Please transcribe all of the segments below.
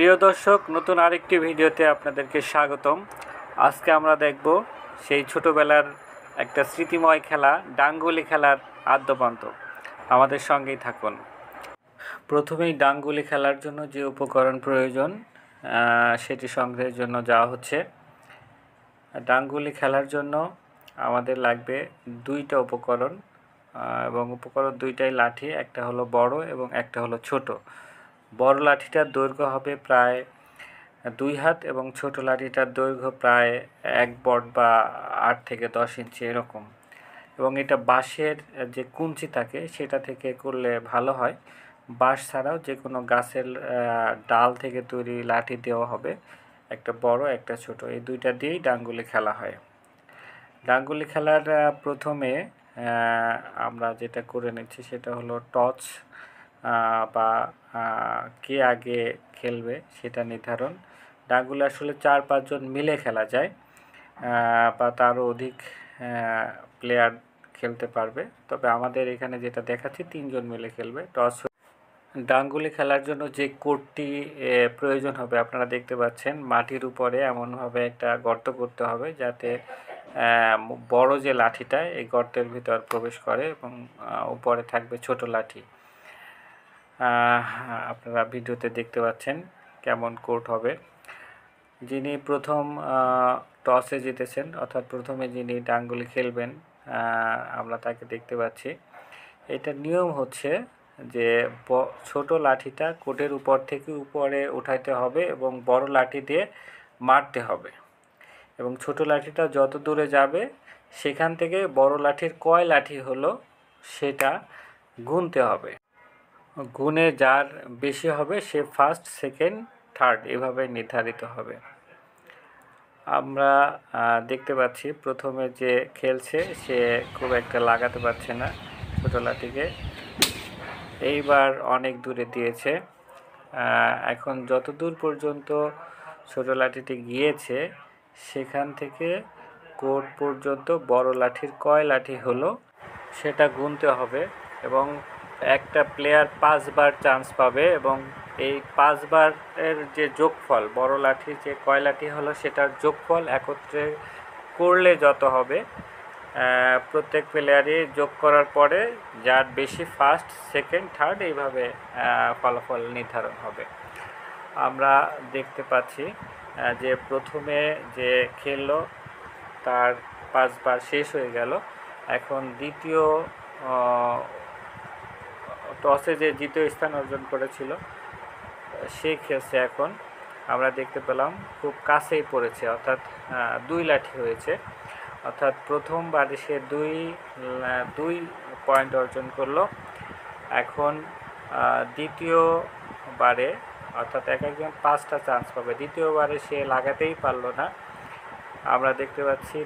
প্রিয় দর্শক, নতুন আরেকটি ভিডিওতে আপনাদেরকে স্বাগতম। আজকে আমরা দেখব সেই ছোটোবেলার একটা স্মৃতিময় খেলা ডাংগুলি খেলার আদ্যোপান্ত। আমাদের সঙ্গেই থাকুন। প্রথমেই ডাংগুলি খেলার জন্য যে উপকরণ প্রয়োজন সেটি সংগ্রহের জন্য যাওয়া হচ্ছে। ডাংগুলি খেলার জন্য আমাদের লাগবে দুইটা উপকরণ, এবং উপকরণ দুইটাই লাঠি, একটা হলো বড় এবং একটা হলো ছোট। বড় লাঠিটার দৈর্ঘ্য হবে প্রায় 2 হাত এবং ছোট লাঠিটার দৈর্ঘ্য প্রায় 1 বট বা 8 থেকে 10 ইঞ্চি এরকম। এবং এটা বাঁশের যে কুঞ্চি থাকে সেটা থেকে করলে ভালো হয়। বাঁশ ছাড়াও যে কোনো গাছের ডাল থেকে তৈরি লাঠি দেওয়া হবে, একটা বড় একটা ছোট, এই দুইটা দিয়েই ডাংগুলি খেলা হয়। ডাংগুলি খেলার প্রথমে আমরা যেটা করে নিচ্ছি সেটা হলো টস বা কে আগে খেলবে সেটা নির্ধারণ। ডাংগুলি আসলে 4-5 জন মিলে খেলা যায়, বা তারও অধিক প্লেয়ার খেলতে পারবে। তবে আমাদের এখানে যেটা দেখাচ্ছি 3 জন মিলে খেলবে। টস ডাংগুলি খেলার জন্য যে কোর্টটি প্রয়োজন হবে আপনারা দেখতে পাচ্ছেন, মাটির উপরে এমনভাবে একটা গর্ত করতে হবে যাতে বড় যে লাঠিটা এই গর্তের ভিতর প্রবেশ করে এবং উপরে থাকবে ছোট লাঠি। আপনারা ভিডিওতে দেখতে পাচ্ছেন কেমন কোর্ট হবে। যিনি প্রথম টসে জিতেছেন, অর্থাৎ প্রথমে যিনি ডাংগুলি খেলবেন, আমরা তাকে দেখতে পাচ্ছি। এটার নিয়ম হচ্ছে যে ছোট লাঠিটা কোর্টের উপর থেকে উপরে উঠাইতে হবে এবং বড় লাঠি দিয়ে মারতে হবে, এবং ছোট লাঠিটা যত দূরে যাবে সেখান থেকে বড় লাঠির কয় লাঠি হলো সেটা গুনতে হবে। গুনে যার বেশি হবে সে ফার্স্ট, সেকেন্ড, থার্ড এভাবে নির্ধারিত হবে। আমরা দেখতে পাচ্ছি প্রথমে যে খেলছে সে খুব একটা লাগাতে পারছে না ছোট লাঠিকে, এইবার অনেক দূরে দিয়েছে। এখন যত দূর পর্যন্ত ছোট লাঠিটি গিয়েছে সেখান থেকে কোর্ট পর্যন্ত বড় লাঠির কয় লাঠি হলো সেটা গুনতে হবে, এবং একটা প্লেয়ার 5 বার চান্স পাবে, এবং এই 5 বারের যে যোগফল, বড় লাঠির যে কয় লাঠি হলো সেটার যোগফল একত্রে করলে যত হবে, প্রত্যেক প্লেয়ারই যোগ করার পরে যার বেশি ফার্স্ট, সেকেন্ড, থার্ড এইভাবে ফলাফল নির্ধারণ হবে। আমরা দেখতে পাচ্ছি যে প্রথমে যে খেললো তার 5 বার শেষ হয়ে গেল। এখন দ্বিতীয় টসে যে দ্বিতীয় স্থান অর্জন করেছিল সে খেলছে। এখন আমরা দেখতে পেলাম খুব কাছেই পড়েছে, অর্থাৎ 2 লাঠি হয়েছে, অর্থাৎ প্রথমবারে সে 2 পয়েন্ট অর্জন করলো। এখন দ্বিতীয়বারে, অর্থাৎ একজন 5টা চান্স পাবে, দ্বিতীয়বারে সে লাগাতেই পারলো না। আমরা দেখতে পাচ্ছি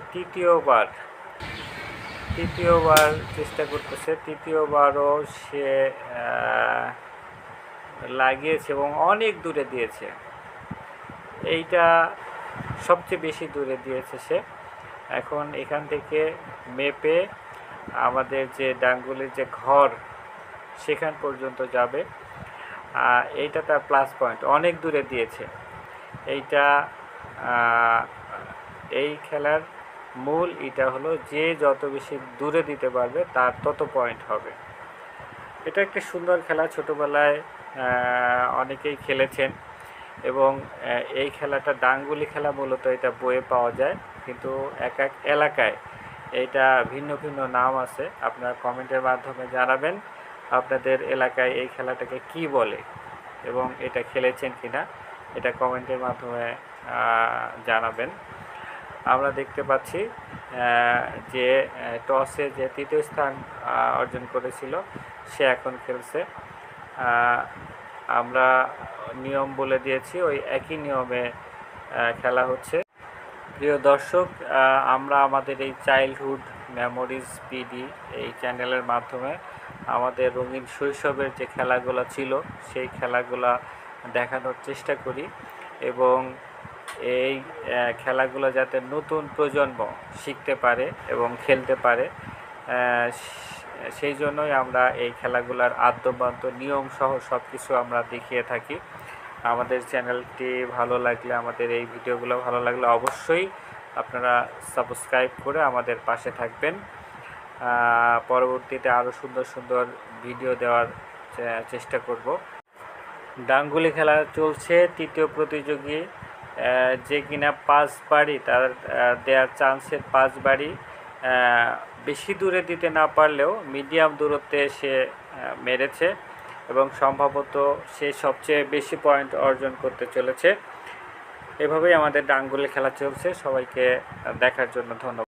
তৃতীয়বার চেষ্টা করতেছে, তৃতীয়বারও সে লাগিয়েছে এবং অনেক দূরে দিয়েছে। এইটা সবচেয়ে বেশি দূরে দিয়েছে সে। এখন এখান থেকে মেপে আমাদের যে ডাংগুলির যে ঘর সেখান পর্যন্ত যাবে, এইটা তার প্লাস পয়েন্ট, অনেক দূরে দিয়েছে। এইটা এই খেলার মূল এটা হলো যে যত বেশি দূরে দিতে পারবে তার তত পয়েন্ট হবে। এটা একটা সুন্দর খেলা, ছোটোবেলায় অনেকেই খেলেছেন, এবং এই খেলাটা ডাংগুলি খেলা মূলত এটা বইয়ে পাওয়া যায়, কিন্তু এক এক এলাকায় এইটা ভিন্ন ভিন্ন নাম আছে। আপনারা কমেন্টের মাধ্যমে জানাবেন আপনাদের এলাকায় এই খেলাটাকে কি বলে এবং এটা খেলেছেন কিনা, এটা কমেন্টের মাধ্যমে জানাবেন। আমরা দেখতে পাচ্ছি যে টসে যে তৃতীয় স্থান অর্জন করেছিল সে এখন খেলছে। আমরা নিয়ম বলে দিয়েছি, ওই একই নিয়মে খেলা হচ্ছে। প্রিয় দর্শক, আমরা আমাদের এই চাইল্ডহুড মেমোরিজ পিডি এই চ্যানেলের মাধ্যমে আমাদের রঙিন শৈশবের যে খেলাগুলো ছিল সেই খেলাগুলো দেখানোর চেষ্টা করি, এবং এই খেলাগুলো যাতে নতুন প্রজন্ম শিখতে পারে এবং খেলতে পারে, সেই জন্যই আমরা এই খেলাগুলোর আদ্যোপান্ত নিয়ম সহ সব কিছু আমরা দেখিয়ে থাকি। আমাদের চ্যানেলটি ভালো লাগলে, আমাদের এই ভিডিওগুলো ভালো লাগলে অবশ্যই আপনারা সাবস্ক্রাইব করে আমাদের পাশে থাকবেন। পরবর্তীতে আরও সুন্দর সুন্দর ভিডিও দেওয়ার চেষ্টা করব। ডাঙ্গুলি খেলা চলছে, তৃতীয় প্রতিযোগী যে কিনা 5 বাড়ি তার দেওয়ার চান্সের 5 বাড়ি বেশি দূরে দিতে না পারলেও মিডিয়াম দূরত্বে সে মেরেছে এবং সম্ভবত সে সবচেয়ে বেশি পয়েন্ট অর্জন করতে চলেছে। এভাবেই আমাদের ডাঙ্গুলি খেলা চলছে। সবাইকে দেখার জন্য ধন্যবাদ।